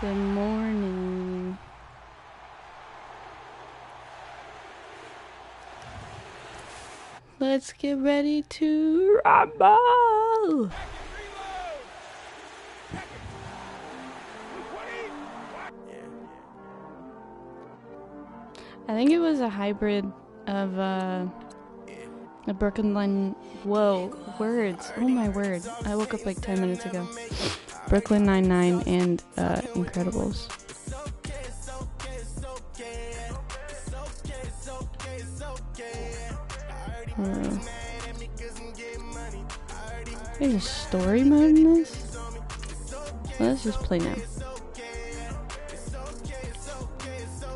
Good morning. Let's get ready to rumble. I think it was a hybrid of a Brooklyn. Whoa, words! Oh my word! I woke up like 10 minutes ago. Brooklyn Nine-Nine and Incredibles. There's a story mode in this? Well, let's just play now.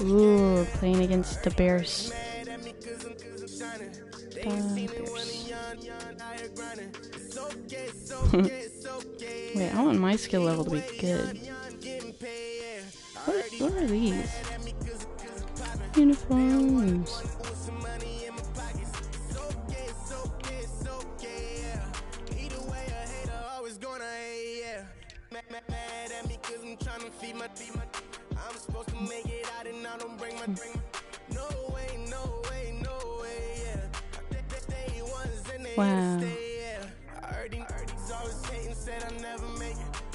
Ooh, playing against the Bears. Wait, I want my skill level to be good. What are these? Uniforms. Wow.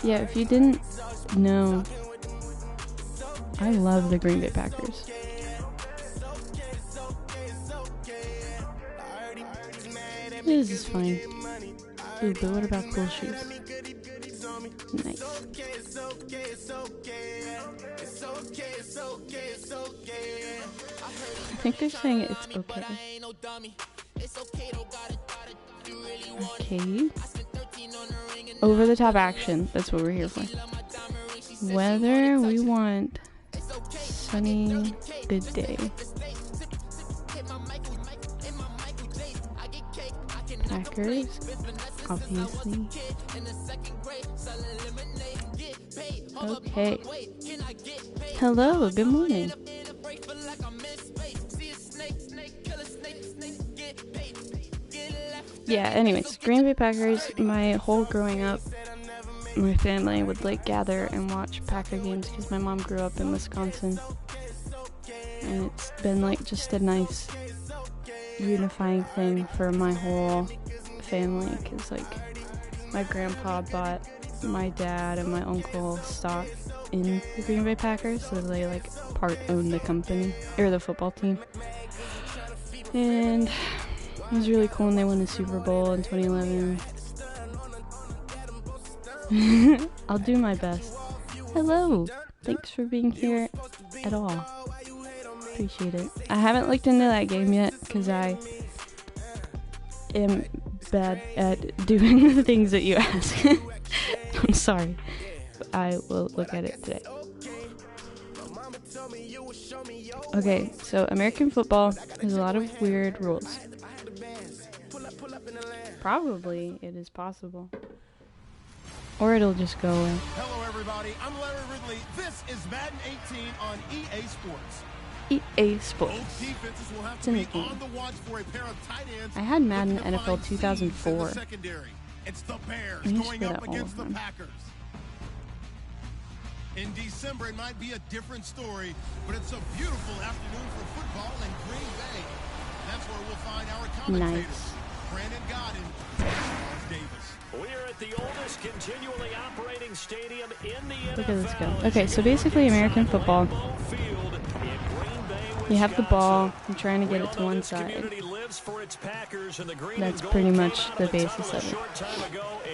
Yeah, if you didn't know, I love the Green Bay Packers. This is fine. Ooh, but what about cool shoes? Nice. I think they're saying it's okay. Okay. Over the top action. That's what we're here for. Weather, we want sunny, good day. Packers, obviously. Okay. Hello, good morning. Yeah, anyways, Green Bay Packers, my whole growing up, my family would like gather and watch Packer games because my mom grew up in Wisconsin. And it's been like just a nice unifying thing for my whole family because like my grandpa bought my dad and my uncle stock in the Green Bay Packers, so they like part own the company or the football team. And it was really cool when they won the Super Bowl in 2011. I'll do my best. Hello! Thanks for being here at all. Appreciate it. I haven't looked into that game yet because I am bad at doing the things that you ask. I'm sorry. But I will look at it today. Okay, so American football has a lot of weird rules. Probably it is possible. Or it'll just go away. Hello everybody, I'm Larry Ridley. This is Madden 18 on EA Sports. EA Sports. Both defenses will have to be on the watch for a pair of tight ends. I had Madden NFL 2004. It's the Bears I going up against the Packers. In December, it might be a different story, but it's a beautiful afternoon for football in Green Bay. That's where we'll find our commentators. Nice. Brandon Godden, Charles Davis. We're at the oldest continually operating stadium in the NFL. Look at this go. Okay, so basically American football, you have the ball, you're trying to get it to one side. That's pretty much the basis of it.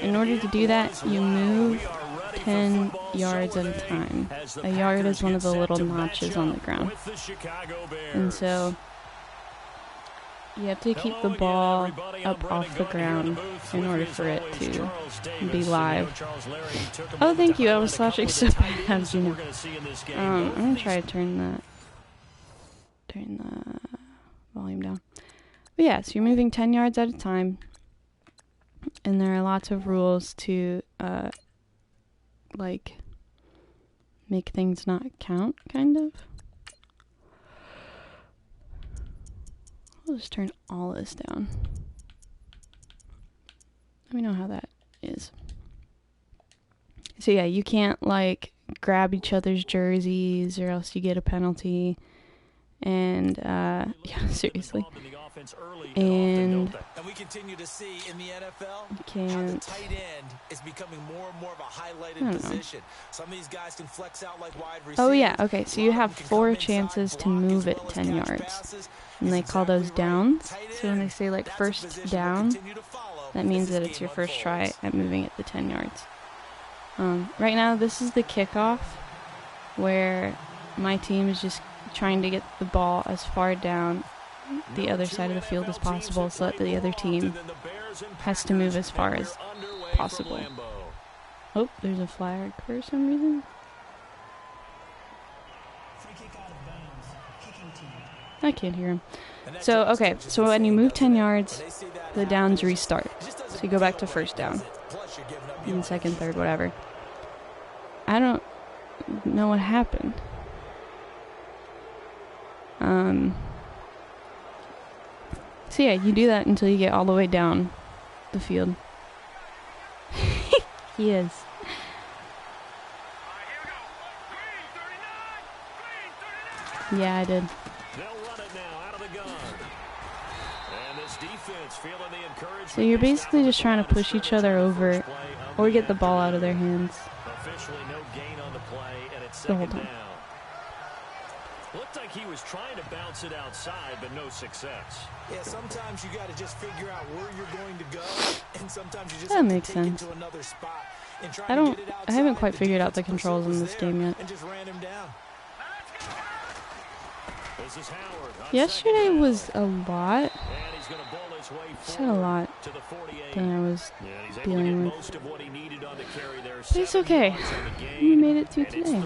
In order to do that, you move 10 yards at a time. A yard is one of the little notches on the ground. And so you have to keep the ball up off the ground in order for it to be live. Oh, thank you. I was slashing so bad. You know. I'm going to try to turn the volume down. But yeah, so you're moving 10 yards at a time. And there are lots of rules to, like, make things not count, kind of. I'll just turn all this down. Let me know how that is. So yeah, you can't like grab each other's jerseys or else you get a penalty. And yeah, seriously. And we continue to see in the NFL can't, how the tight end is becoming more and more of a highlighted position. Some of these guys can flex out like wide receivers. Oh yeah, okay, so you have 4 chances to move it 10 yards. And they call those downs. So when they say like first down, that means that it's your first try at moving it the 10 yards. Right now, this is the kickoff where my team is just trying to get the ball as far down the other side of the field as possible so that the other team has to move as far as possible. Oh, there's a flag for some reason. I can't hear him. So, okay, so when you move 10 yards, the downs restart. So you go back to first down. And second, third, whatever. I don't know what happened. So yeah, you do that until you get all the way down the field. He is. Yeah, I did. So you're basically just trying to push each other over or get the ball out of their hands the whole time. Looked like he was trying to bounce it outside, but no success. Yeah, sometimes you got to just figure out where you're going to go, and sometimes you just that makes sense. to another spot and try I haven't quite figured out the controls in this game yet. And just ran him down. This is Howard. Yesterday was a lot. Just had a lot that I was dealing with. But it's okay. We made it through today.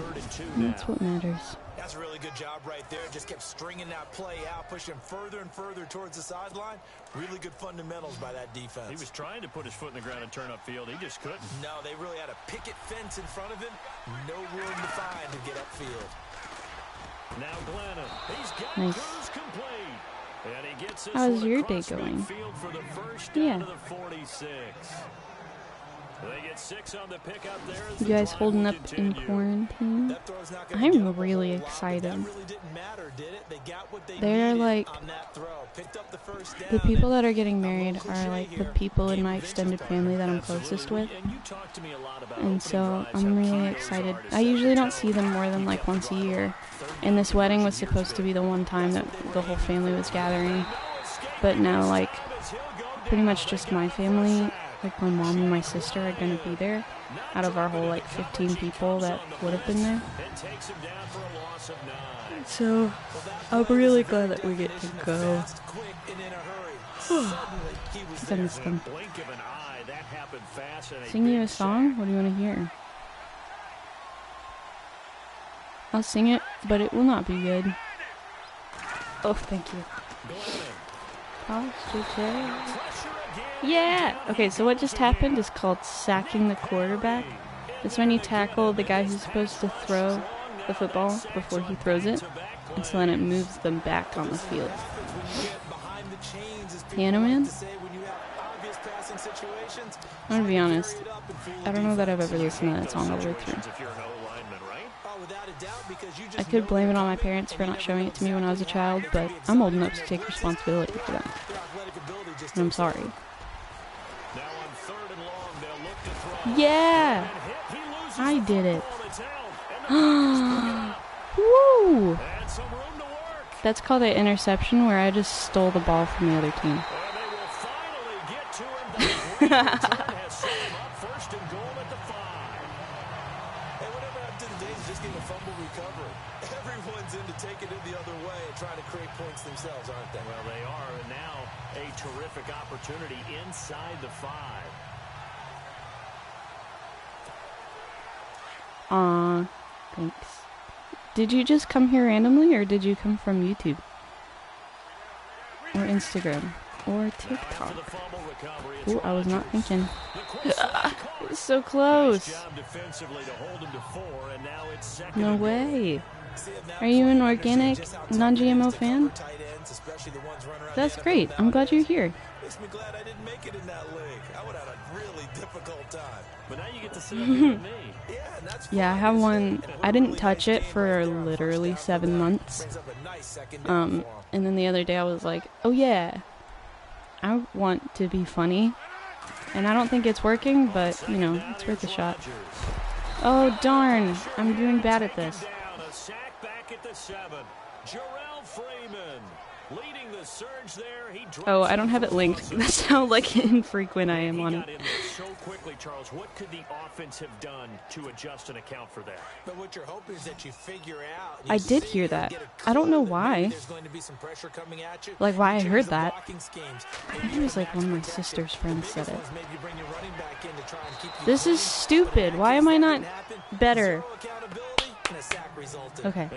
And that's what matters. That's a really good job right there. Just kept stringing that play out, pushing further and further towards the sideline. Really good fundamentals by that defense. He was trying to put his foot in the ground and turn upfield. He just couldn't. No, they really had a picket fence in front of him. No room to find to get upfield. Now Glennon. He's got nice. complete. And he gets this How's your day going? For the first yeah. of the 46. They get 6 on the pick up there. You guys holding up in quarantine? I'm really excited. They're like, the people that are getting married are like the people in my extended family that I'm closest with. And so I'm really excited. I usually don't see them more than like once a year. And this wedding was supposed to be the one time that the whole family was gathering. But now like pretty much just my family, like my mom and my sister are going to be there out of our whole like 15 people that would have been there. So I'm really glad that we get to go. I miss them. Sing you a song? What do you want to hear? I'll sing it, but it will not be good. Oh, thank you. Yeah! Okay, so what just happened is called sacking the quarterback. It's when you tackle the guy who's supposed to throw the football before he throws it, and so then it moves them back on the field. Piano Man? I'm gonna be honest, I don't know that I've ever listened to that song all the way through. I could blame it on my parents for not showing it to me when I was a child, but I'm old enough to take responsibility for that. And I'm sorry. Yeah! I did it. Woo! That's called an interception where I just stole the ball from the other team. Everyone's into taking it the other way and trying to create points themselves, aren't they? Well, they are, and now a terrific opportunity inside the 5. Aw, thanks. Did you just come here randomly, or did you come from YouTube? Or Instagram? Or TikTok? Ooh, I was not thinking. It was so close. No way. Are you an organic, non-GMO fan? That's great. I'm glad you're here. Makes me glad I didn't make it in that league. I would have had a really difficult time. But now you get to sit up here with me. Yeah, I have one. I didn't touch it for literally 7 months. And then the other day I was like, oh yeah, I want to be funny. And I don't think it's working, but, you know, it's worth a shot. Oh, darn. I'm doing bad at this. Oh, I don't have it linked. That's how, like, infrequent I am on it. So quickly, Charles, what could the offense have done to adjust and account for that? But what you're hoping is that you figure out. I did hear that. I don't know why. Like, why I heard that. I think it was like one of my sister's friends said it. This is stupid. Why am I not better? Okay.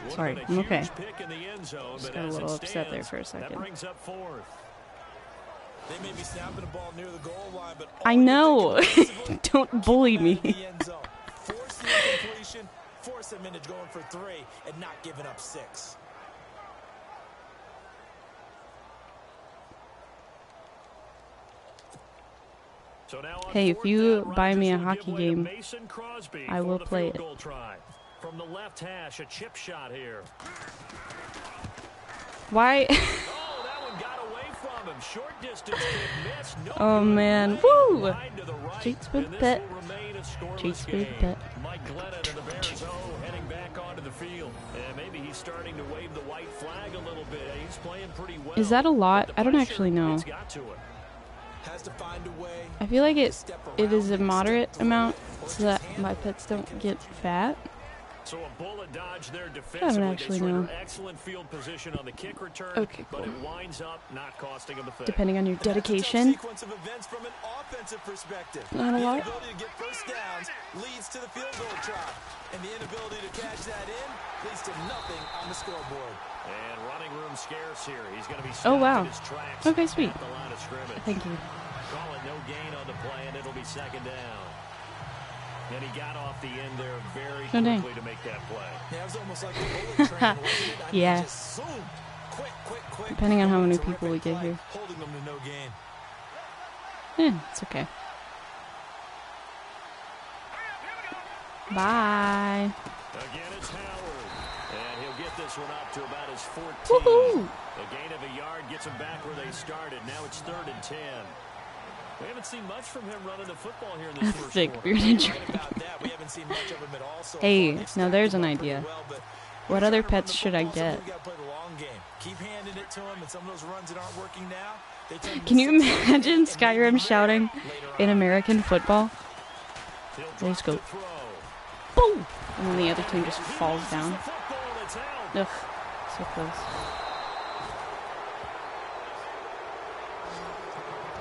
Sorry, I'm okay. Just got a little upset there for a second. I know. Don't bully me. Force him into going for 3 and not giving up 6. Hey, if you buy me a hockey game, I will play it. From the left hash, a chip shot here. Why? Oh, that one got away from him. Short distance kick missed. No Oh man, woo! Cheats with bet. Cheats with bet. Mike Glennon and the Bears, heading back onto the field. And maybe he's starting to wave the white flag a little bit. He's playing pretty well. Is that a lot? I don't actually know. I feel like it is a moderate amount so that my pets don't get fat. So a bullet dodge there I don't actually know. Excellent field position on the kick return, okay, cool. But it winds up not costing him a thing. Depending on your dedication. Not a lot. The ability to get first downs leads to the field goal try, and the inability to catch that in leads to nothing on the scoreboard. And running room scarce here. He's going to be oh wow. his tracks okay, sweet. at the line of scrimmage. Thank you. Call it no gain on the play, and it'll be second down. And he got off the end there very quickly to make that play. Yeah, it was almost like a bullet train. Yeah. Just quick. Depending on how many people we get here. Holding them to no gain. Yeah, it's okay. Bye. Again, it's Howard. And he'll get this one up to about his 14. Woohoo! A gain of a yard gets him back where they started. Now it's 3rd and 10. We haven't seen much from him running the football here in this first Thick quarter. bearded Hey, now there's an idea. What other pets should I get? Can you imagine Skyrim shouting in American football? They just go, boom! And then the other team just falls down. Ugh, so close.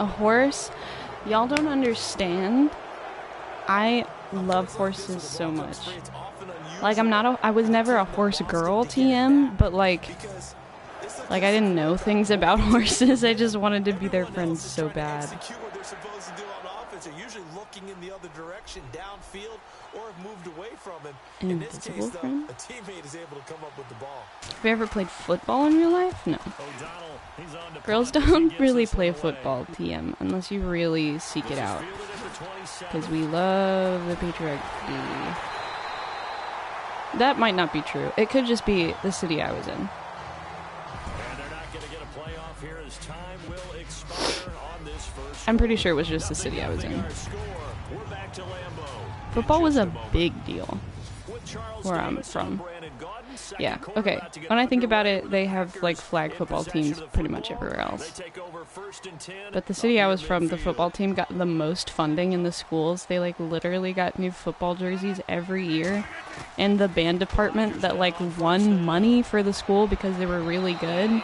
A horse? Y'all don't understand. I love horses so much. Like, I was never a horse girl, TM, but like I didn't know things about horses. I just wanted to be their friend so bad. An invisible friend? Have you ever played football in real life? No. Girls don't really play football, TM, unless you really seek it out. Because we love the patriarchy. That might not be true. It could just be the city I was in. I'm pretty sure it was just the city I was in. Football was a big deal where I'm from. Yeah, okay. When I think about it, they have like flag football teams pretty much everywhere else. But the city I was from, the football team got the most funding in the schools. They like literally got new football jerseys every year. And the band department that like won money for the school because they were really good,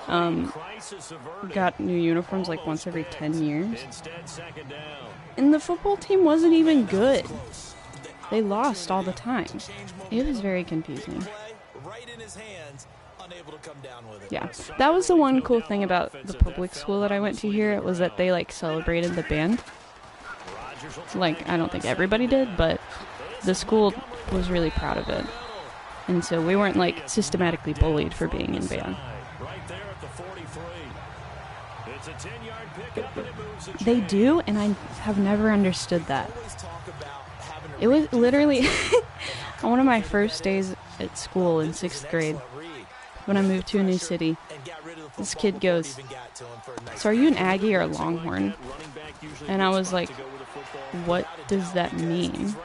got new uniforms like once every 10 years. And the football team wasn't even good. They lost all the time. It was very confusing. Yeah, that was the one cool thing about the public school that I went to here, was that they like celebrated the band. Like, I don't think everybody did, but the school was really proud of it. And so we weren't, like, systematically bullied for being in band. Right there at the 43. It's a 10-yard pickup, and it moves the They chain. do, and I have never understood that. It was literally on one of my first days at school in 6th grade, when I moved to a new city. This kid goes, "So are you an Aggie or a Longhorn?" And I was like, "What does that mean?"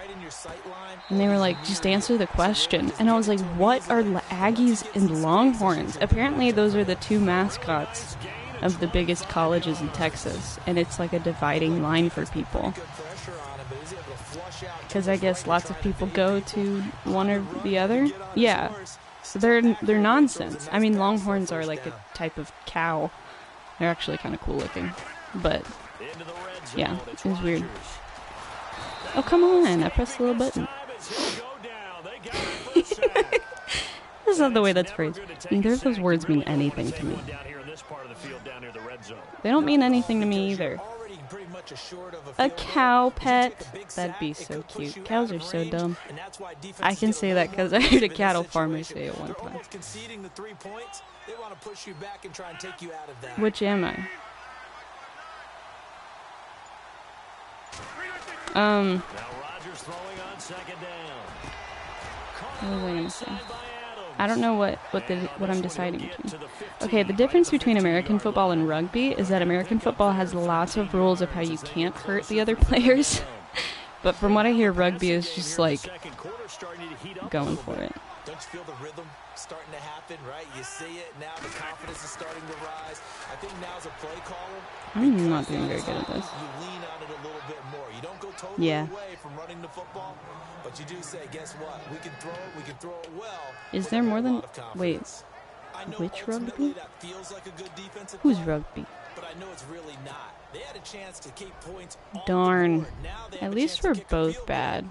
And they were like, "Just answer the question." And I was like, "What are Aggies and Longhorns?" Apparently those are the two mascots of the biggest colleges in Texas, and it's like a dividing line for people. Because I guess lots of people go to one or the other. Yeah. So they're nonsense. I mean, Longhorns are like a type of cow. They're actually kind of cool looking. But, yeah, it was weird. Oh, come on. I pressed the little button. That's not the way that's phrased. Neither of those words mean anything to me. They don't mean anything to me either. A cow pet? That'd be so cute. Cows are so dumb. I can say that because I heard a cattle farmer say it one time. Which am I? What was I gonna say? I don't know what I'm deciding between. Okay, the difference between American football and rugby is that American football has lots of rules of how you can't hurt the other players. But from what I hear, rugby is just like going for it. Don't you feel the rhythm starting to happen, right? You see it now, the confidence is starting to rise. I think now's a play caller. I'm not doing very good at this. You lean on it a little bit more. You don't go totally away from running the football, but you do say, guess what? We can throw it well. Is there more than... Wait. Which rugby? Who's rugby? But I know it's really not. They had a chance to keep points. Darn. At least we're both bad.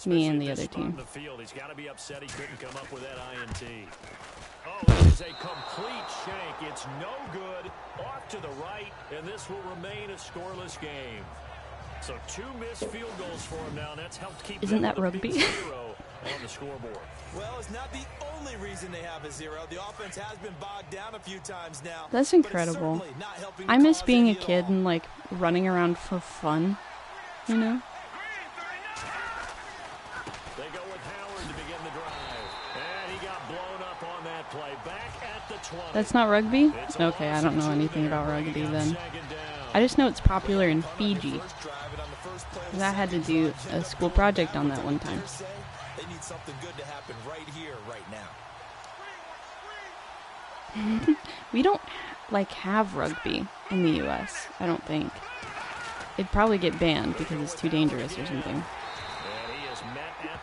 Me and the other team. He's got to be upset he couldn't come up with that INT. Oh, this is a complete shank. It's no good. Off to the right, and this will remain a scoreless game. So 2 missed field goals for him now, and that's helped keep Isn't them that with a big rugby? 0 on the scoreboard. Well, it's not the only reason they have a 0. The offense has been bogged down a few times now. That's incredible. I miss being a kid and like running around for fun, you know? They go with Howard to begin the drive. And he got blown up on that play. Back at the 20. That's not rugby? Okay, I don't know anything about rugby then. I just know it's popular in Fiji. And I had to do a school project on that one time. They need something good to happen right here, right now. We don't like have rugby in the US, I don't think. It'd probably get banned because it's too dangerous or something.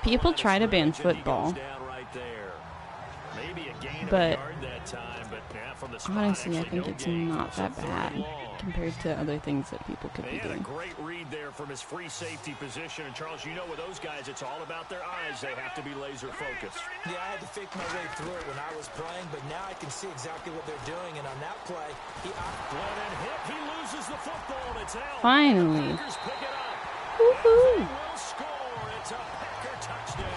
People try to ban football, but honestly, I think it's not that bad compared to other things that people could be doing. Great read there from his free safety position. And Charles, you know with those guys, it's all about their eyes. They have to be laser focused. Yeah, I had to fake my way through it when I was playing, but now I can see exactly what they're doing. And on that play, he loses the football, and it's out. Finally. Packers pick it up. Woohoo! They will score. It's a Packer touchdown.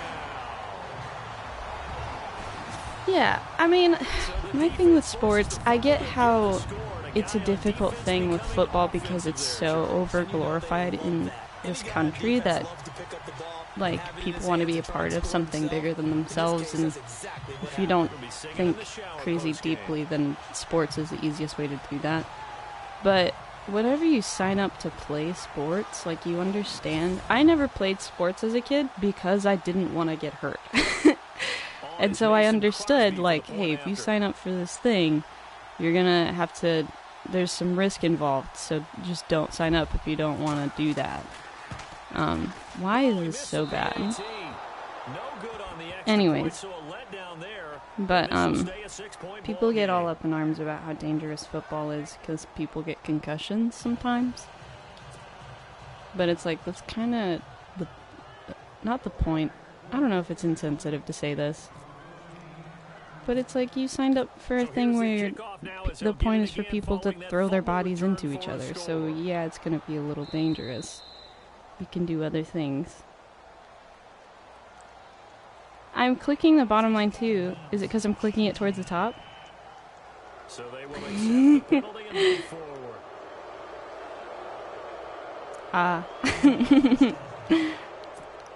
Yeah, I mean, my thing with sports, I get how it's a difficult thing with football because it's so over-glorified in this country that, like, people want to be a part of something bigger than themselves, and if you don't think crazy deeply, then sports is the easiest way to do that. But whenever you sign up to play sports, like, you understand. I never played sports as a kid because I didn't want to get hurt. And so I understood, like, hey, if you sign up for this thing, you're gonna have to, there's some risk involved, so just don't sign up if you don't want to do that. Why is this so bad? Anyways, but, people get all up in arms about how dangerous football is because people get concussions sometimes. But it's like, that's kind of, not the point. I don't know if it's insensitive to say this. But it's like you signed up for a thing where the point is for people to throw their bodies into each other. So yeah, it's going to be a little dangerous. You can do other things. I'm clicking the bottom line too. Is it because I'm clicking it towards the top? So they will accept the penalty and move forward.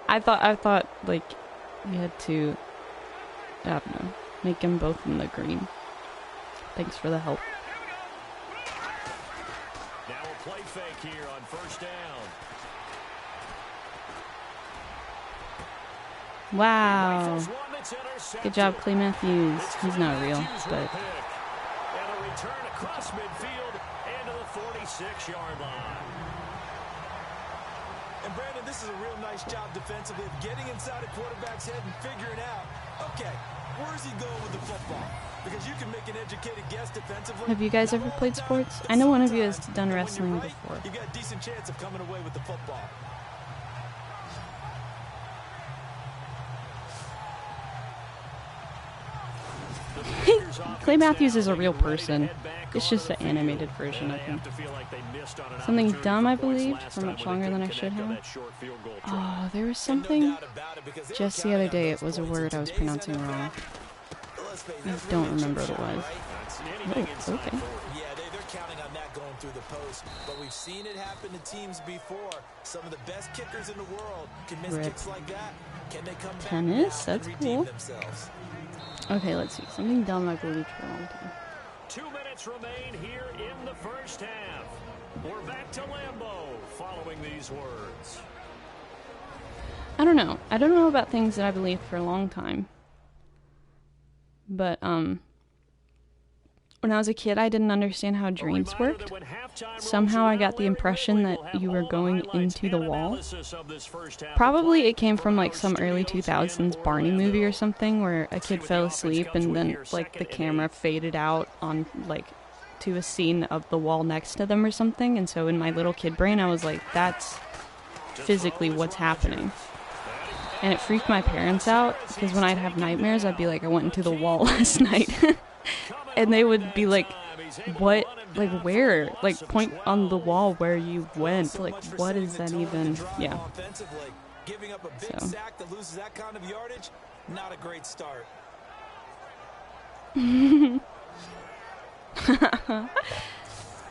I thought like you had to, I don't know, make them both in the green. Thanks for the help. Now a play fake here on first down. Wow. Good job, Clay Matthews. He's not real, but... And a return across midfield and to the 46-yard line. And Brandon, this is a real nice job defensively of getting inside a quarterback's head and figuring out, okay, where's he going with the football? Because you can make an educated guess defensively. Have you guys ever played sports? I know one of you has done wrestling right, before. You've got a decent chance of coming away with the football. Clay Matthews is a real person. It's just an animated version of him. Something dumb, I believed, for much longer than I should have. Oh, there was something just the other day. It was a word I was pronouncing wrong. I don't remember what it was. Oh, okay. Yeah, they're counting on that going through the post, but we've seen it happen to teams before. Some of the best kickers in the world can miss kicks like that. Can they come back? Tennis? That's cool. Okay, let's see. Something dumb I believed for a long time. 2 minutes remain here in the first half. We're back to Lambeau following these words. I don't know. I don't know about things that I believed for a long time. But, when I was a kid, I didn't understand how dreams worked. Somehow I got the impression that you were going into the wall. Probably it came from like some early 2000s Barney movie or something where a kid fell asleep and then like the camera faded out on like to a scene of the wall next to them or something. And so in my little kid brain I was like, that's physically what's happening. And it freaked my parents out because when I'd have nightmares I'd be like, I went into the wall last night. And they would be like, what, like where, like point on the wall where you went, like what is that even? Yeah. Giving up a big sack that loses that kind of yardage, not a great start.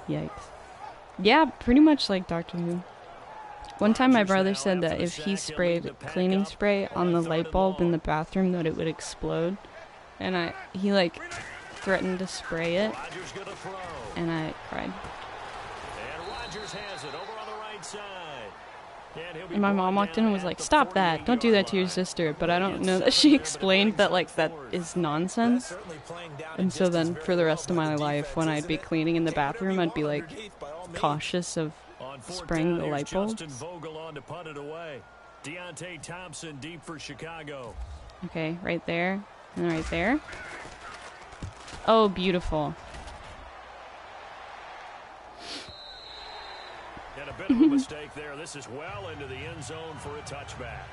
Yikes. Yeah, pretty much like Doctor Who. One time my brother said that if he sprayed cleaning spray on the light bulb in the bathroom that it would explode. And he like threatened to spray it, and I cried. And my mom walked in and was like, stop that, don't do that to your sister. But I don't know that she explained that like that is nonsense. And so then for the rest of my life when I'd be cleaning in the bathroom I'd be like cautious of spraying the light bulbs. Okay, right there and right there. Oh, beautiful. And a bit of a mistake there. This is well into the end zone for a touchback.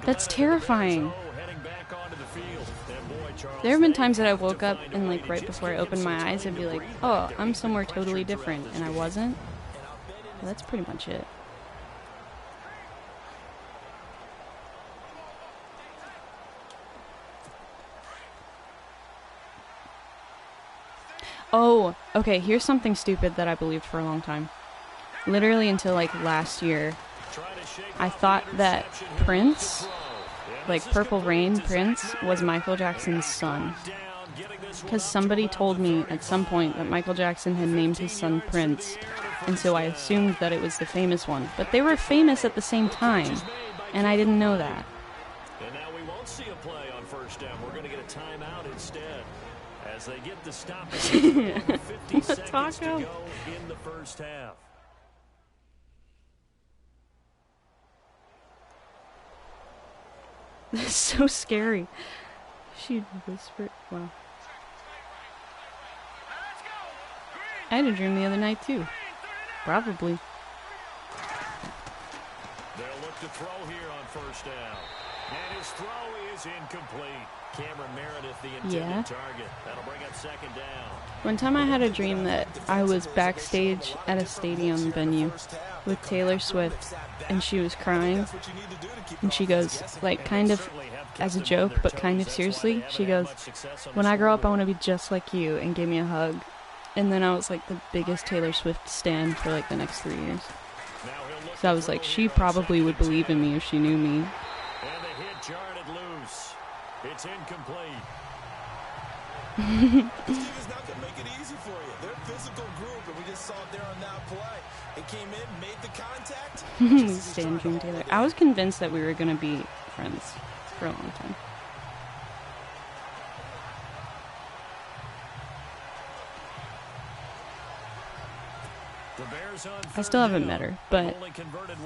That's terrifying. There have been times that I woke up and like right before I opened my eyes I'd be like, oh, I'm somewhere totally different, and I wasn't. Well, that's pretty much it. Oh, okay, here's something stupid that I believed for a long time. Literally until like last year, I thought that Prince, like Purple Rain Prince, was Michael Jackson's son. Because somebody told me at some point that Michael Jackson had named his son Prince, and so I assumed that it was the famous one. But they were famous at the same time, and I didn't know that. And now we won't see a play on first down. We're going to get a timeout instead. As they get the stop 50 seconds to go in the first half. That's so scary. She whispered. Wow. I had a dream the other night too. Probably. They'll look to throw here on first down. And his throw is incomplete. Cameron Meredith, the intended target. That'll bring up second down. One time I had a dream that I was backstage at a stadium venue with Taylor Swift, and she was crying, and she goes, like, kind of as a joke, but kind of seriously, she goes, "When I grow up, I want to be just like you," and gave me a hug. And then I was like the biggest Taylor Swift stan for like the next 3 years. So I was like, she probably would believe in me if she knew me. And the hit jarred it loose. It's incomplete. Steve is not going to make it easy for you. They're a physical group, and we just saw it there on that play. It came in, made the contact. Stan Dream Taylor. I was convinced that we were going to be friends for a long time. I still haven't met her, but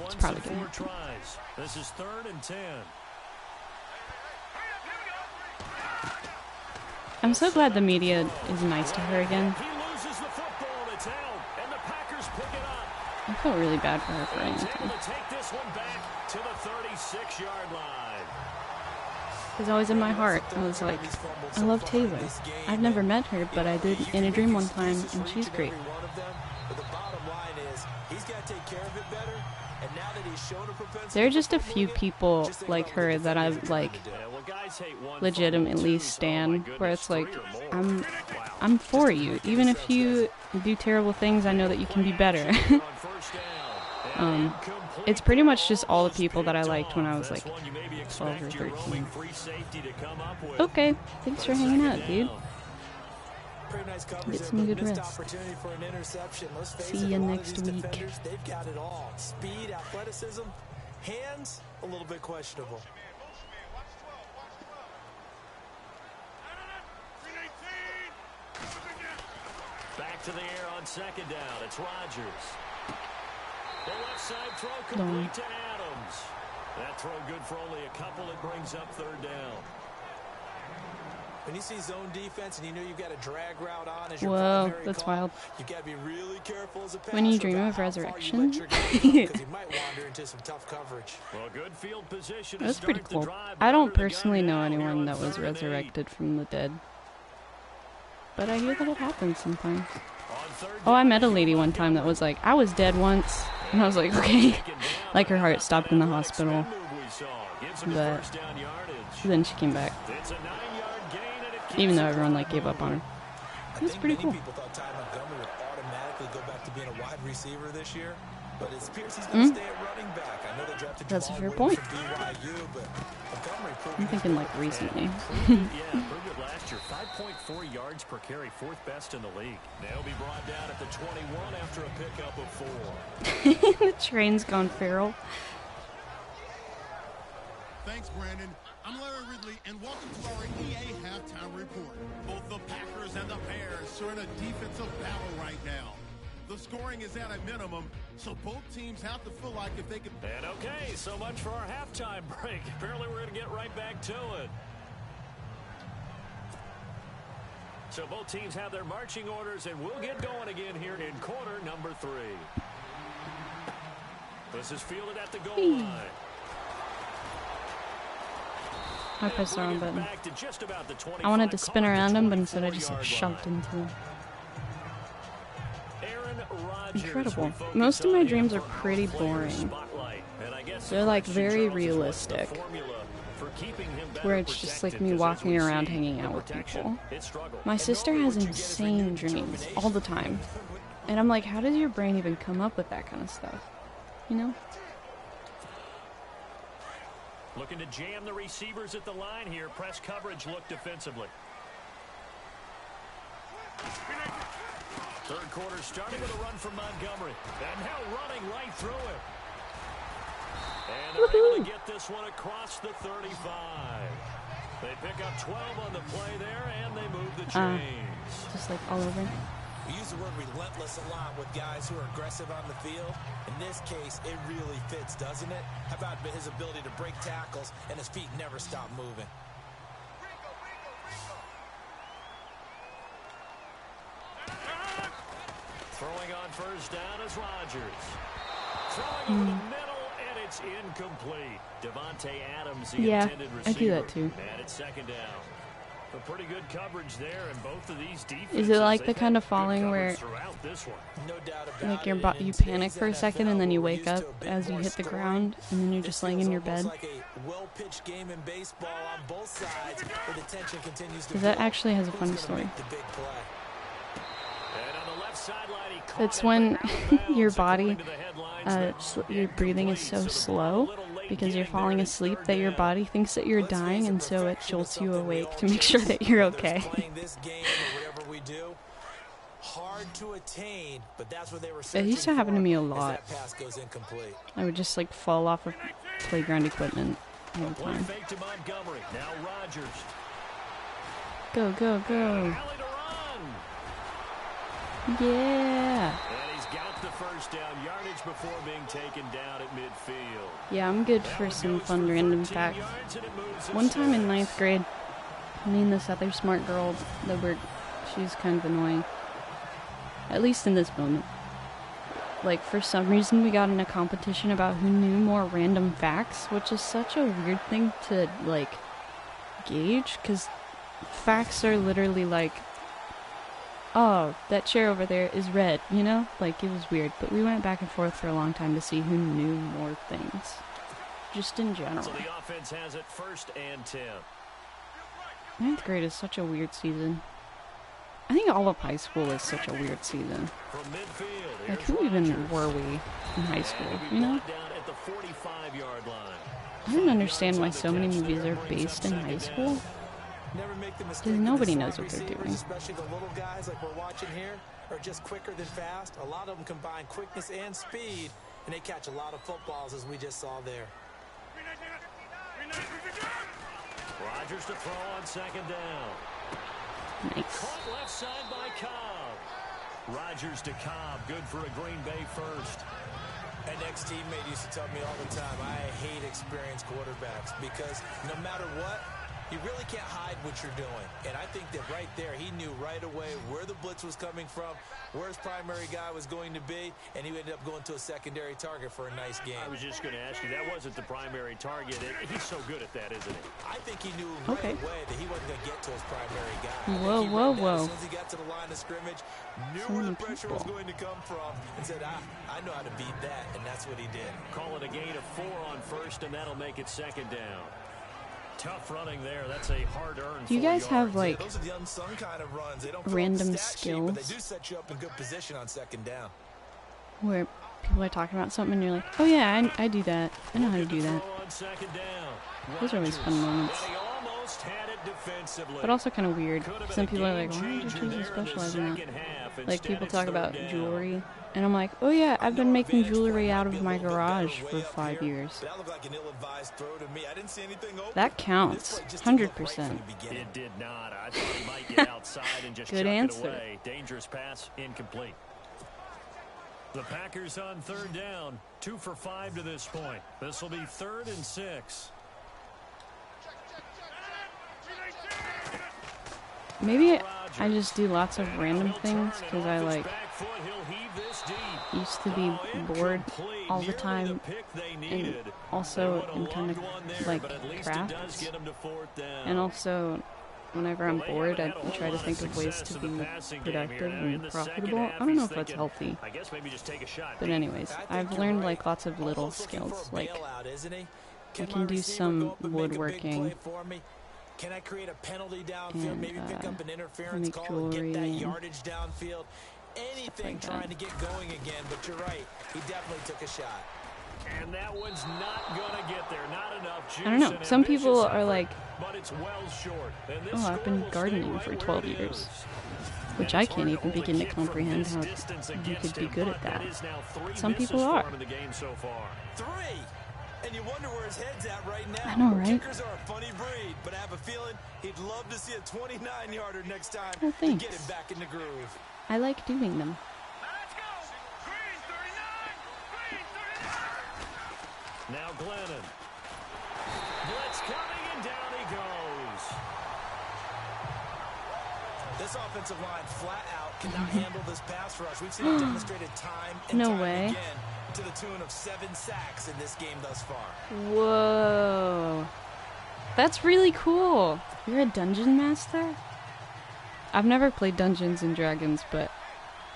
it's probably going to happen. This is 3rd and 10. I'm so glad the media is nice to her again. He loses the football, and it's out, and the Packers pick it up. I felt really bad for her for He's anything. able to take this one back to the 36-yard line. Because always in my heart, I was like, I love Taylor. I've never met her, but I did in a dream one time, and she's great. There are just a few people like her that I like legitimately stan, where it's like, I'm for you. Even if you do terrible things, I know that you can be better. It's pretty much just all the people that I liked when I was like 12 or 13. Okay, thanks for hanging out, dude. Get some good rest. See you next week. They've got it all. Speed, athleticism, hands, a little bit questionable. Back to the air on second down. It's Rodgers. The left side throw complete to Adams. That throw good for only a couple. It brings up 3rd down. When you see zone defense and you know you've got a drag route on as your Whoa, that's call, wild. You got to be really careful as a passer. When you dream of resurrection. Because you might wander into some tough coverage. Well, good field position. That's pretty cool. I don't personally know anyone that was resurrected from the dead, but I hear that it happens sometimes. Oh, I met a lady one time that was like, I was dead once, and I was like, okay. Like her heart stopped in the hospital, but then she came back. Even though everyone like gave up on her. That's pretty cool. People thought Ty Montgomery would automatically go back to being a wide receiver this year, but it appears he's going to stay at running back. I know they drafted That's a Jamal fair Williams point. from BYU, but Montgomery proved I'm thinking like recently. Yeah, proved it last year. 5.4 yards per carry, 4th best in the league. They'll be brought down at the 21 after a pickup of 4. The train's gone feral. Thanks, Brandon. I'm Larry Ridley, and welcome to our EA Halftime Report. Both the Packers and the Bears are in a defensive battle right now. The scoring is at a minimum, so both teams have to feel like if they can... And okay, so much for our halftime break. Apparently we're going to get right back to it. So both teams have their marching orders, and we'll get going again here in quarter number 3. This is fielded at the goal line. I pressed the wrong button. I wanted to spin around him, but instead I just like, shoved into him. Incredible. Most of my dreams are pretty boring. They're like very realistic. Where it's just like me walking around hanging out with people. My sister has insane dreams all the time. And I'm like, how does your brain even come up with that kind of stuff? You know? Looking to jam the receivers at the line here. Press coverage look defensively. Third quarter starting with a run from Montgomery. And now running right through it. And they're able to get this one across the 35. They pick up 12 on the play there, and they move the chains. Just like all over. We use the word relentless a lot with guys who are aggressive on the field. In this case, it really fits, doesn't it? How about his ability to break tackles and his feet never stop moving? Throwing on first down is Rodgers. Throwing over the middle, and It's incomplete. Devontae Adams, the Yeah, intended receiver. I do that too. And it's second down. A pretty good coverage there, and both of these defenses. Is it like the they've kind had of falling good where coverage throughout this one. No doubt about like it. you In panic today's for a second and then you NFL, we're wake used up to a bit as you more hit the scoring. ground and then you're This just laying in feels your bed? almost like a well-pitched game in baseball on both sides, where the tension continues to Because that build. actually has a Who's funny gonna story. make the big play? And on the left sideline, he caught It's it, when but out of bounds, your body, according to the headlines. your breathing is so slow because you're falling asleep that your body thinks that you're dying, and so it jolts you awake to make sure that you're okay. Playing this game or whatever we do, hard to attain, but that's what they were It used to happen to me a as lot. that pass goes incomplete. I would just like fall off of playground equipment all the Play time. fake to Montgomery. Now Rodgers. Go, go, go. Alley to run. Yeah. And he's got the first down yardage before being taken down at midfield. Yeah, I'm good That for one some goes fun for random 13 facts. yards, and it moves us One time in down. 9th grade, me and this other smart girl she's kind of annoying. At least in this moment. Like, for some reason, we got in a competition about who knew more random facts, which is such a weird thing to, like, gauge, because facts are literally like, oh, that chair over there is red, you know? Like, it was weird, but we went back and forth for a long time to see who knew more things. Just in general. So the offense has it 1st and 10. 9th grade is such a weird season. I think all of high school is such a weird season. From midfield, Like, here's who even Rodgers. were we in high school, And he'll be you know? brought down at the 45-yard line. I don't understand why so many movies are based in high school. Never make the mistake Because of nobody the knows slot what they're receivers, doing. especially the little guys like we're watching here, are just quicker than fast. A lot of them combine quickness and speed, and they catch a lot of footballs, as we just saw there. Rodgers to throw on 2nd down. Nice. Caught left side by Cobb. Rodgers to Cobb, good for a Green Bay first. An ex-teammate used to tell me all the time, I hate experienced quarterbacks because no matter what, you really can't hide what you're doing. And I think that right there, he knew right away where the blitz was coming from, where his primary guy was going to be, and he ended up going to a secondary target for a nice game. I was just going to ask you, that wasn't the primary target. He's so good at that, isn't he? I think he knew right Okay. away that he wasn't going to get to his primary guy. Whoa, whoa, whoa. As soon as he got to the line of scrimmage, knew So where the many pressure was people. going to come from, and said, I know how to beat that, and that's what he did. Call it a gain of 4 on first, and that'll make it 2nd down. Tough running there. That's a hard-earned Do you 4 guys have, yards. like, Those are the unsung kind of runs. They don't fill out random the stat sheet, but they skills? do set you up in good position on 2nd down. Where people are talking about something and you're like, oh yeah, I do that. I know how to do that. Throw on 2nd down. Those are always fun moments. And he almost had it defensively. But also kind of weird. Could have been Some a people are like, game why did you changer choose to there in the specialize in that? second half. Like, Instead, people it's talk 3rd about down. jewelry. And I'm like, oh yeah, I've been making Vantage point jewelry might out be of a my little bit garage better for way up 5 here, years. but that looked like an ill-advised throw to me. I didn't see anything open. That This counts. play just didn't look right 100%. from the beginning. It did not. I thought he might get outside and just Good chuck answer. it away. Dangerous pass, incomplete. The Packers on 3rd down. 2 for 5 to this point. This will be 3rd and 6. Maybe I just do lots of random things because I like used to be bored all the time and also am kind of like crafts. And also whenever I'm bored I try to think of ways to be productive and profitable. I don't know if that's healthy. But anyways, I've learned like lots of little skills. Like I can do some woodworking. Can I create a penalty downfield, And, maybe pick up an interference make call and get jewelry that and yardage downfield? Anything like trying that. to get going again, but you're right. He definitely took a shot. And that one's not going to get there. Not enough juice. I don't know. and Some people ambitious are effort, like, but it's well short. And this oh, I've been score will gardening stay for right 12 where it years. is. Which And I it's can't hard even hold a begin to kid from comprehend this how distance you against could be him, good but at that. is now 3 Some misses people for are. him in the game so far. 3. And you wonder where his head's at right now. I know, right? Kickers are a funny breed, but I have a feeling he'd love to see a 29-yarder next time Oh, to get thanks. him back in the groove. I like doing them. Now Glennon. Blitz coming, and down he goes. This offensive line flat out cannot handle this pass rush. We've seen it demonstrated time and No time way. again. to the tune of 7 sacks in this game thus far. Whoa. That's really cool. You're a dungeon master? I've never played Dungeons and Dragons, but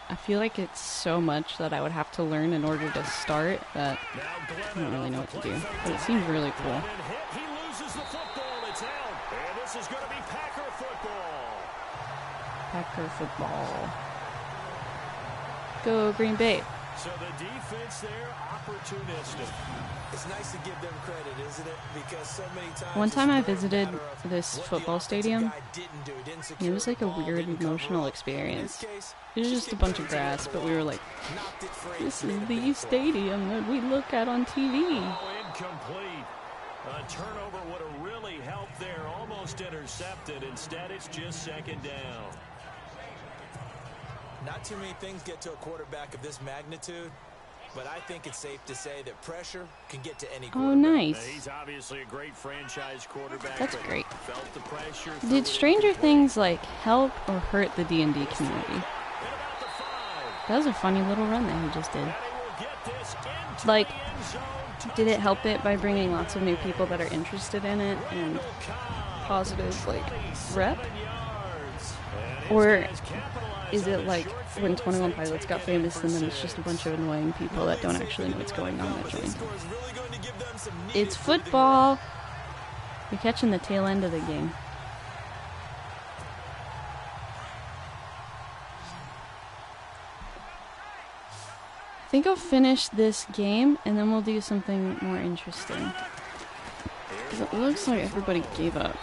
I feel like it's so much that I would have to learn in order to start that I don't really know what to do. But it seems really cool. He loses the football. It's out. And this is going to be Packer football. Packer football. Go Green Bay. So the defense there, opportunistic. It's nice to give them credit, isn't it? Because so many times One time I visited this football stadium, and it was like a weird emotional experience. It was just a bunch of grass, but we were like, this is the stadium that we look at on TV. Oh, incomplete. A turnover would have really helped there. Almost intercepted. Instead, it's just second down. Not too many things get to a quarterback of this magnitude, but I think it's safe to say that pressure can get to any quarterback. Oh, nice. He's obviously a great franchise quarterback. That's great. Felt the pressure. Did Stranger Things, like, help or hurt the D&D community? That was a funny little run that he just did. Like, did it help it by bringing lots of new people that are interested in it and positive, like, rep? Or is it like when 21 Pilots got famous and then it's just a bunch of annoying people that don't actually know what's going on that join? It's football! You're catching the tail end of the game. I think I'll finish this game and then we'll do something more interesting. Because it looks like everybody gave up.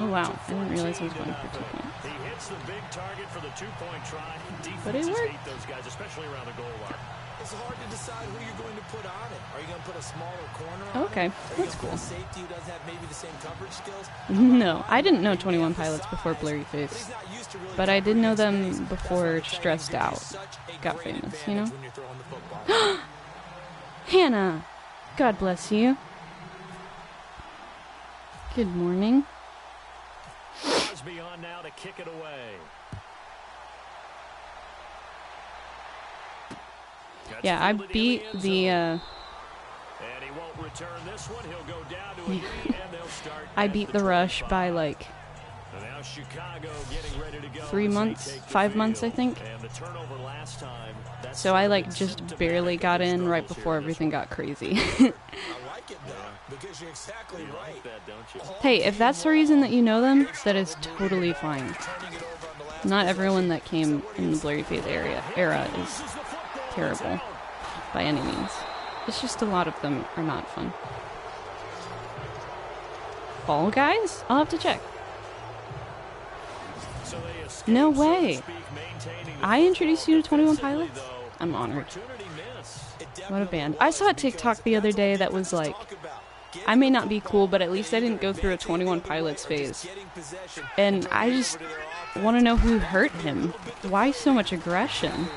Oh wow, I didn't realize I was going for 2 points. He hits the big target for the 2-point try. But it worked. Hate those guys, especially around the goal line. It's hard to decide who you're going to put on it. Are you going to put a smaller corner on Okay, it? that's Are you going to cool. put a safety who doesn't have maybe the same coverage skills? No, I didn't know 21 Pilots before Blurry But Face. he's not used to really But I did know them covering before space. Stressed Out Such a got great famous, you know? advantage when you're throwing the football. Hannah! God bless you. Good morning. Crosby on now to kick it away. Yeah, I beat the, And he won't return this one. He'll go down to a knee, and they'll start I at beat the rush 25. by like And now Chicago getting ready to go 3 as they months, take the 5 months, I field. think. And the turnover last time, that So I like started just symptomatic barely of got the in right struggles before here in this everything one. got crazy. I like it, though, because you're exactly You right. like that, don't you? Hey, if that's the reason that you know them, that is totally fine. Not everyone that came in the Blurry Face era is terrible by any means. It's just a lot of them are not fun. Fall Guys? I'll have to check. So they escape, No so to way. speak, maintaining the I introduced you to 21 offensively, Pilots? though. I'm honored. Opportunity miss. What a band. I saw a TikTok the other day that was like, I may not be cool, but at least I didn't go through a 21 Pilots phase. And I just want to know who hurt him. Why so much aggression? And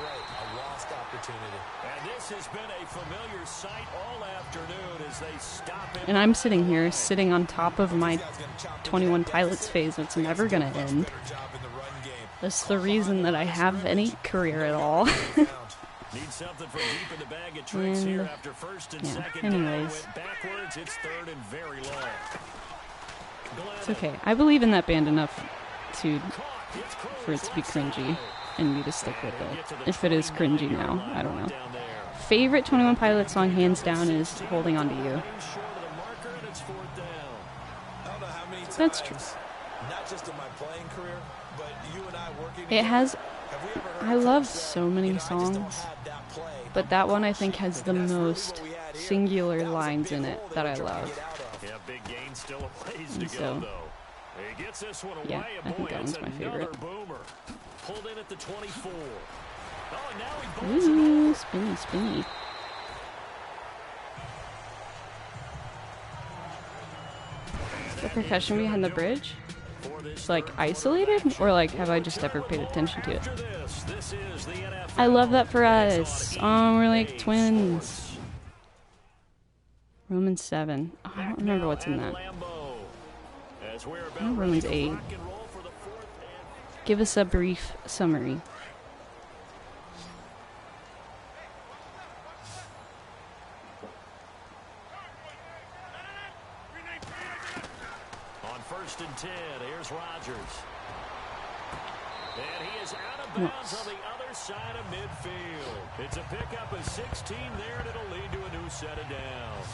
this has been a familiar sight all afternoon as they stop him. And I'm sitting here, sitting on top of my 21 Pilots phase that's never going to end. That's the reason that I have any career at all. Need something from deep in the bag of tricks And, here after first and yeah, second anyways. down. Went backwards. It's third and very long. It's okay. I believe in that band enough to It's close. for it to be cringy and me to stick with They'll it. get to the If it is cringy 29-yard now, line I don't know. down there. Favorite 21 Pilots song, hands down, is Holding On To You. Short of the marker, and it's fourth down. I don't know how many times, That's true. not just in my playing career, but you and I working It together, has, have we ever heard I folks love say, so many you know, I just don't songs, have that play. but that one I think has the That's really most what we had here. singular That was a lines big in hole it they that were I trying to love. get out of. Yeah, big gain, still a ways to And go, so, though. He gets this one away. yeah, I think Boy, that it's one's my another favorite. boomer. Pulled in at the 24. Oh, and now he bolts it Ooh, over. spinny, spinny. The percussion behind the bridge? It's like isolated? Or like have I just ever paid attention to it? After this is the NFL. I love that for us. Oh, we're like twins. Romans 7. Oh, I don't remember what's in that. Oh, Romans 8. Give us a brief summary. 1st and 10. Here's Rodgers. And he is out of bounds on the other side of midfield. It's a pickup of 16 there, and it'll lead to a new set of downs.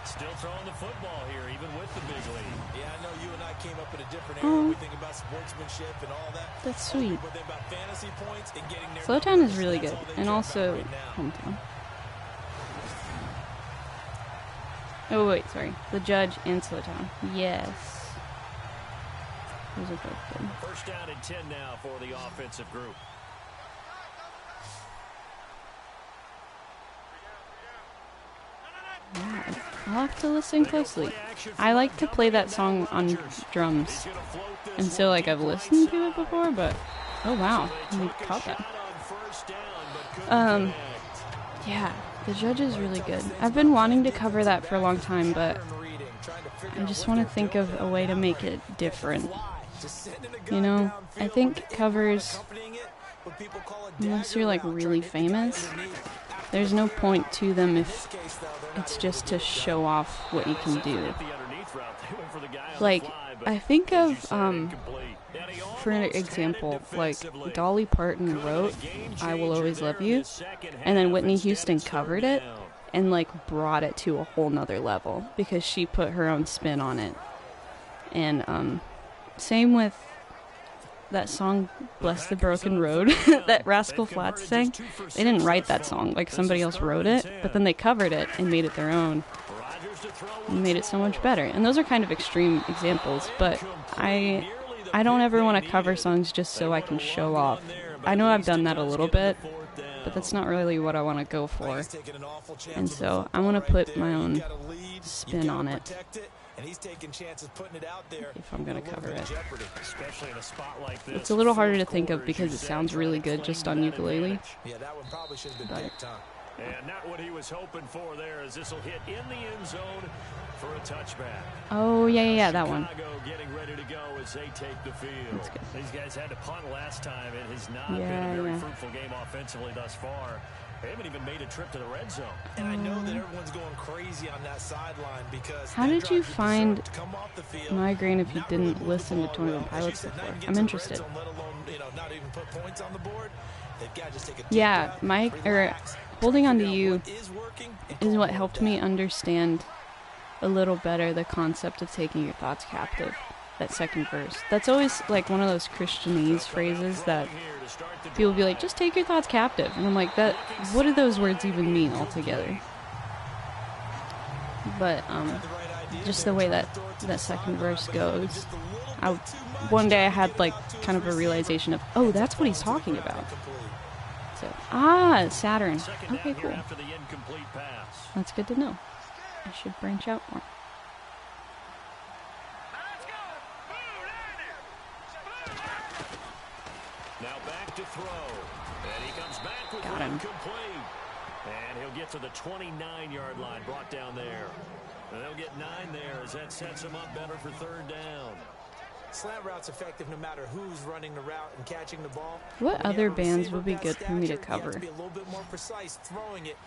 Still throwing the football here, even with the big lead. Yeah, I know you and I came up in a different era. We think about sportsmanship and all that. That's sweet. But then about fantasy points and getting their Slowtown is really good, and also hometown. Oh wait, sorry. The Judge and Slowtown. Yes. Those are both good. 1st down and 10 now for the offensive group. Wow. I'll have to listen closely. I like to play that song on drums. And so, like, I've listened to it before, but... Oh, wow. You caught that. Yeah. The Judge is really good. I've been wanting to cover that for a long time, but... I just want to think of a way to make it different. You know, I think covers, unless you're like really famous, there's no point to them if it's just to show off what you can do. Like, I think of, for an example, like Dolly Parton wrote I Will Always Love You, and then Whitney Houston covered it and like brought it to a whole nother level because she put her own spin on it. And same with that song Bless the Broken Road that Rascal Flatts sang. They didn't write that song, like somebody else wrote it, but then they covered it and made it their own and made it so much better. And those are kind of extreme examples, but I don't ever want to cover songs just so I can show off. I know I've done that a little bit, but that's not really what I want to go for. And so I want to put my own spin on it. If I'm going to cover it. It's a little harder to think of because it sounds really good just on ukulele. And not what he was hoping for there, as this will hit in the end zone for a touchback. Oh, yeah, that one. Getting ready to go as they take the field. These guys had to punt last time. It has not been a very fruitful game offensively thus far. They haven't even made a trip to the red zone. And I know that everyone's going crazy on that sideline because... How did you find migraine if you didn't listen to 21 Pilots before? I'm interested. Yeah, Holding On to You is what helped me understand a little better the concept of taking your thoughts captive. That second verse. That's always like one of those Christianese phrases that people be like, just take your thoughts captive. And I'm like, what do those words even mean altogether? But just the way that second verse goes, one day I had like kind of a realization of, oh, that's what he's talking about. So, Saturn. Okay, cool. That's good to know. I should branch out more. Now back to throw. And he comes back with Got him. Complete. And he'll get to the 29-yard line, brought down there. And they'll get 9 there as that sets him up better for 3rd down. Slant route's effective no matter who's running the route and catching the ball. What other bands would be good for me to cover?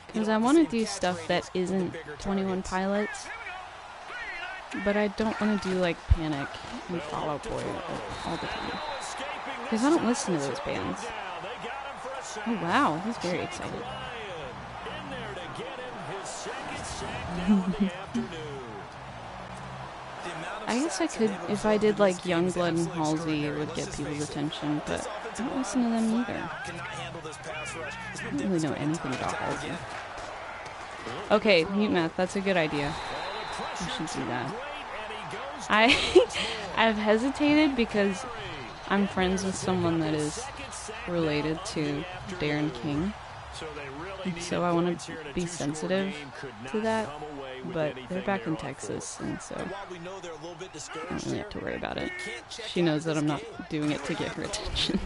Because I want to do stuff that isn't 21 Pilots, but I don't want to do like Panic and Fall Out Boy all the time. Because I don't listen to those bands. Oh wow, he's very excited. I guess I could, if I did like Youngblood and Halsey, it would get people's attention, but I don't listen to them either. I don't really know anything about Halsey. Okay, mute math, that's a good idea. I should do that. I've hesitated because I'm friends with someone that is related to Darren King, and so I want to be sensitive to that. But they're back in Texas, and so I don't really have to worry about it. She knows that I'm not doing it to get her attention.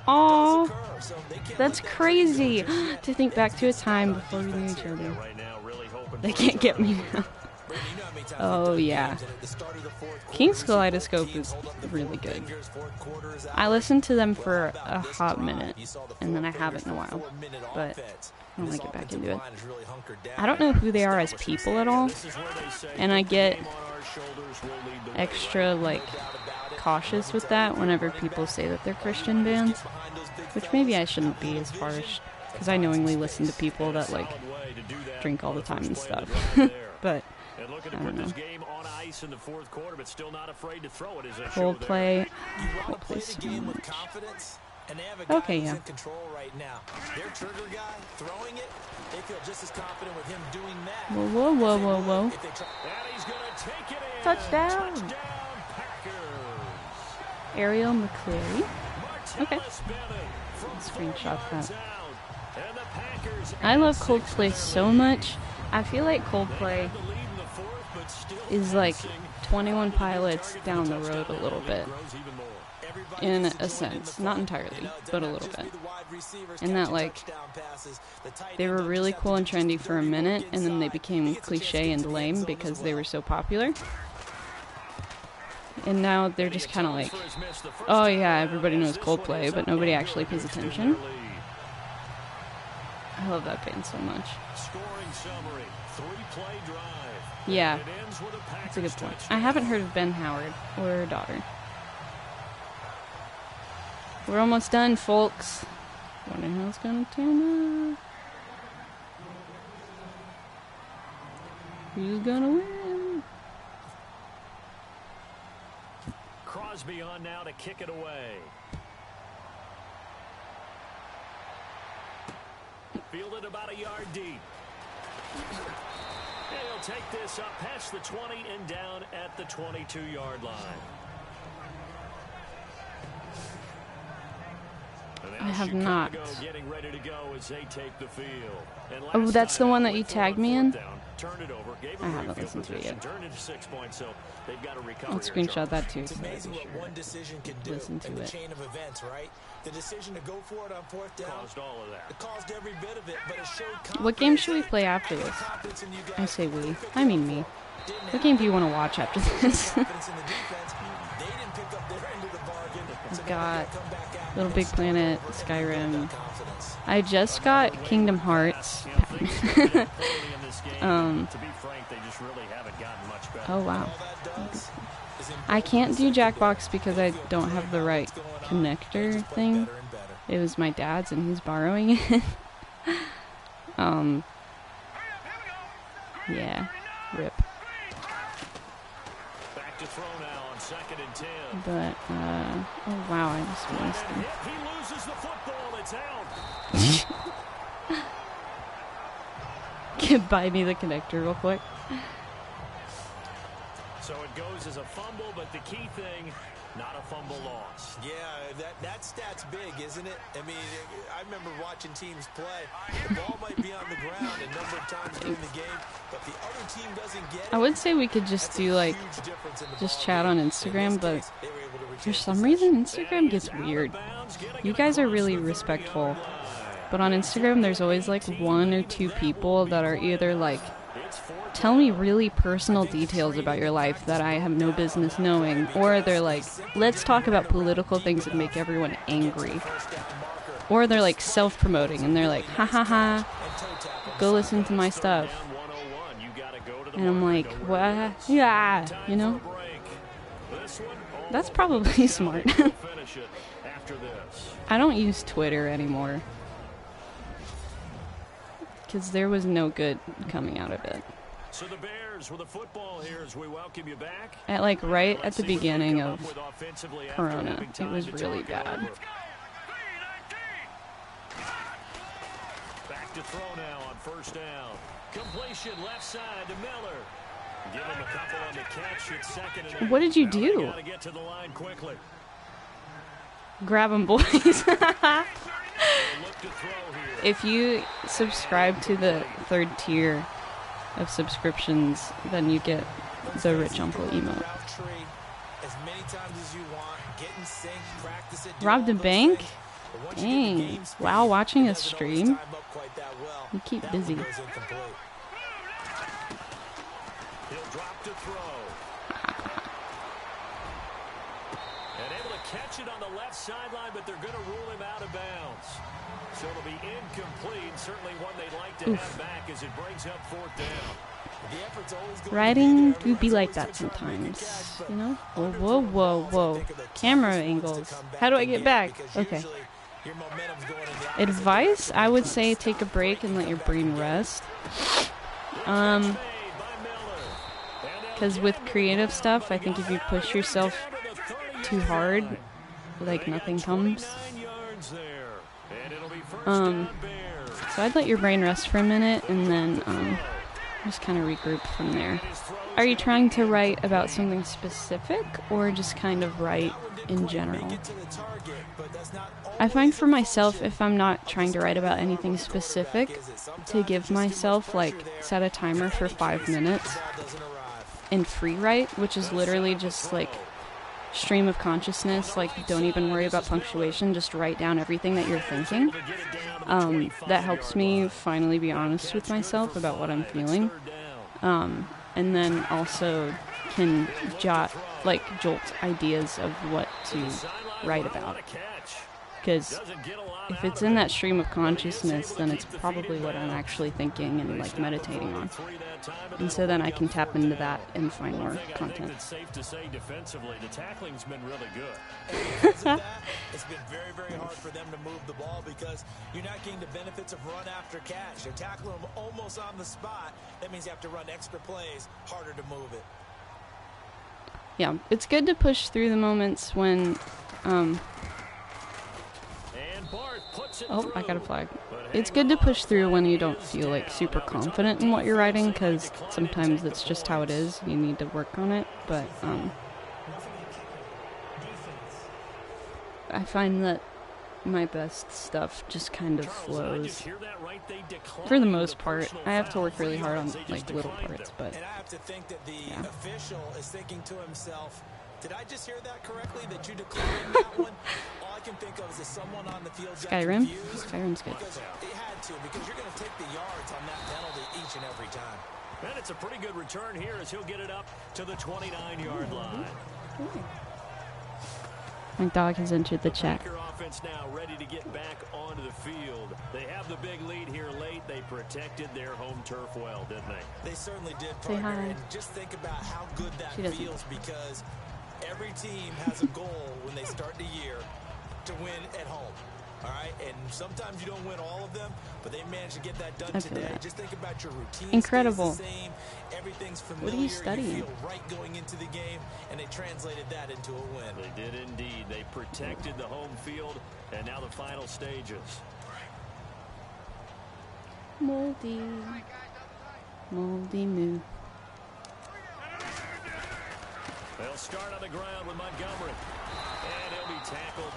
Aw, that's crazy to think back to a time before we knew each other. They can't get me now. Oh, yeah. King's Kaleidoscope is really good. I listened to them for a hot minute, and then I haven't in a while, but I want to get back into it. I don't know who they are as people at all, and I get extra, like, cautious with that whenever people say that they're Christian bands, which maybe I shouldn't be as harsh, because I knowingly listen to people that, like, drink all the time and stuff. But I don't know. Coldplay. Coldplay so much. Okay, yeah. Whoa, whoa, whoa, whoa, whoa. Touchdown! Ariel McCleary. Okay. Screenshot that. I love Coldplay so much. I feel like Coldplay is like 21 Pilots down the road a little bit. In a sense. Not entirely, but a little bit. And that, like, they were really cool and trendy for a minute, and then they became cliche and lame because they were so popular. And now they're just kind of like, oh yeah, everybody knows Coldplay, but nobody actually pays attention. I love that band so much. Yeah, that's a good point. I haven't heard of Ben Howard or her daughter. We're almost done, folks. Wondering how it's gonna turn out. Who's gonna win? Crosby on now to kick it away. Fielded about a yard deep. He'll take this up past the 20 and down at the 22-yard line. I have not. Getting ready to go as they take the field. Oh, that's the one that you tagged me in? I haven't listened to it yet. I'll screenshot that too. So One decision can do. Listen to it. Chain of events, right? The decision to go for it on fourth down caused all of that. It caused every bit of it, but it showed What game should we play after this? I say we. I mean me. What game do you want to watch after this? I've got Little Big Planet, Skyrim. I just got Kingdom Hearts. Oh wow. I can't do Jackbox because I don't have the right connector thing. It was my dad's and he's borrowing it. Yeah. Rip. Back to throw now on 2nd and 10. But oh wow, I just missed him. He loses the football, it's out. Buy me the connector real quick. So it goes as a fumble, but the key thing, not a fumble loss. Yeah, that stat's big, isn't it? I mean, I remember watching teams play. The ball might be on the ground a number of times during the game, but the other team doesn't get it. I would say we could just do like, just chat on Instagram, but for some reason Instagram gets weird. You guys are really respectful, but on Instagram there's always like 1 or 2 people that are either like, tell me really personal details about your life that I have no business knowing, or they're like, let's talk about political things that make everyone angry, or they're like self-promoting and they're like, ha ha ha, go listen to my stuff, and I'm like, what? Yeah, you know, that's probably smart. I don't use Twitter anymore because there was no good coming out of it. So the Bears with the football here as we welcome you back. At like right at the beginning of Corona, it was really bad. Back to throw now on 1st down. Completion left side to Miller. Give him a couple on the catch at 2nd and 8. What did you do? Gotta get to the line quickly. Grab them, boys. If you subscribe to the 3rd tier of subscriptions, then you get the rich uncle emote. Robbed a bank? Dang. Wow, watching a stream? You keep busy. He'll drop back to throw. And able to catch it on the left sideline, but they're going to rule him out of bounds. So it'll be incomplete. Certainly one they'd like to have back as it brings up 4th down. Riding do be like that sometimes, you know? Whoa, whoa, whoa, whoa. Camera angles. How do I get back? Okay. Advice, I would say take a break and let your brain rest. Because with creative stuff, I think if you push yourself too hard, like nothing comes. So I'd let your brain rest for a minute and then just kind of regroup from there. Are you trying to write about something specific or just kind of write in general? I find for myself, if I'm not trying to write about anything specific, to give myself, like, set a timer for 5 minutes and free write, which is literally just, like, stream of consciousness, like, don't even worry about punctuation, just write down everything that you're thinking. That helps me finally be honest with myself about what I'm feeling. And then also can jolt ideas of what to write about. Because if it's in that stream of consciousness, then it's probably what I'm actually thinking and like meditating on. And so then I can tap into that and find more content. It's safe to say defensively, the tackling's been really good. It's been very, very hard for them to move the ball because you're not getting the benefits of run after catch. They're tackling them almost on the spot. That means you have to run extra plays, harder to move it. Yeah, it's good to push through the moments when I got a flag. It's good to push through when you don't feel like super confident in what you're writing, because sometimes it's just how it is. You need to work on it, but I find that my best stuff just kind of flows. For the most part, I have to work really hard on like little parts, but and I have to think that the official is thinking to himself, did I just hear that correctly, that you declared that one? All I can think of is someone on the field Skyrim? Skyrim's good. Because they had to, because you're going to take the yards on that penalty each and every time. And it's a pretty good return here as he'll get it up to the 29-yard line. My dog has entered the chat. Offense now ready to get back onto the field. They have the big lead here late. They protected their home turf well, didn't they? They certainly did, Say partner. hi. And just think about how good that She doesn't. feels, because every team has a goal when they start the year to win at home. All right, and sometimes you don't win all of them, but they managed to get that done today. that. Just think about your routine. Incredible. Stays the same. Everything's familiar. What are you studying? You feel right going into the game, and they translated that into a win. They did indeed. They protected the home field, and now the final stages. Moldy. Moldy moo. They'll start on the ground with Montgomery. And he'll be tackled.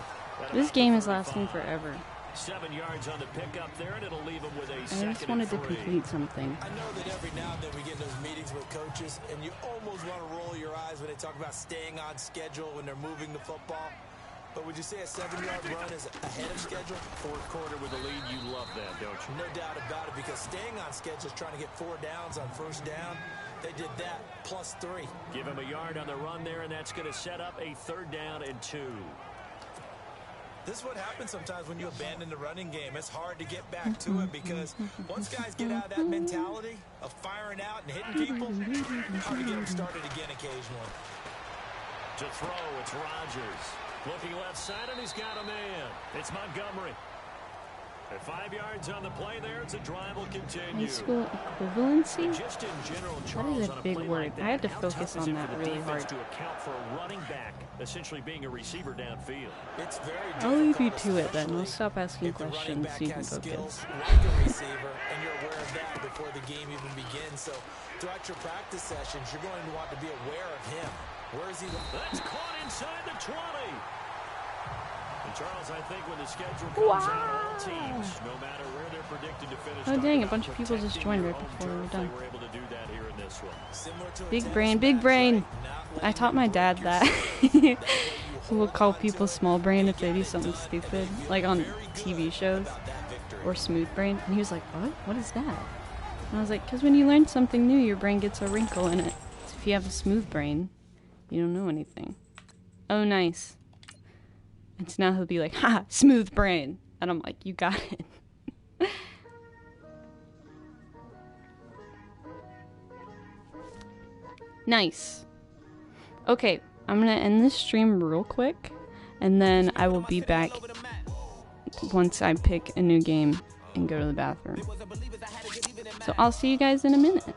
This game is lasting forever. 7 yards on the pickup there, and it'll leave him with a I second just wanted to and 3. complete something. I know that every now and then we get in those meetings with coaches, and you almost want to roll your eyes when they talk about staying on schedule when they're moving the football. But would you say a 7-yard run is ahead of schedule? Fourth quarter with the lead, you love that, don't you? No doubt about it, because staying on schedule is trying to get 4 downs on first down. They did that, plus 3. Give him a yard on the run there, and that's going to set up a 3rd down and 2. This is what happens sometimes when you abandon the running game. It's hard to get back to it, because once guys get out of that mentality of firing out and hitting people, hard to get them started again occasionally. To throw, it's Rodgers. Looking left side, and he's got a man. It's Montgomery. At 5 yards on the play there, it's a drive will continue. High school equivalency? Just in general, That Charles, is a on big play word. like that, I had to how focus tough is on it that for the really defense hard. to account for a running back essentially being a receiver downfield? It's very I'll leave you difficult, to it then. I'll especially stop asking if the running questions back so you can has focus. skills like a receiver, and you're aware of that before the game even begins. So throughout your practice sessions, you're going to want to be aware of him. Where is he? That's caught inside the 20. And Charles, I think when the schedule comes out, all teams, no matter where they're predicted to finish. Oh dang, a bunch of people just joined right before we were done. They were able to do that here in this one. Similar to a Big tennis brain, big match, brain. right? I taught my dad that. We'll call people small brain if they do something stupid, like on TV shows, or smooth brain. And he was like, what? What is that? And I was like, because when you learn something new, your brain gets a wrinkle in it. If you have a smooth brain, you don't know anything. Oh, nice. And so now he'll be like, ha, smooth brain. And I'm like, you got it. Nice. Okay, I'm gonna end this stream real quick, and then I will be back once I pick a new game and go to the bathroom. So I'll see you guys in a minute.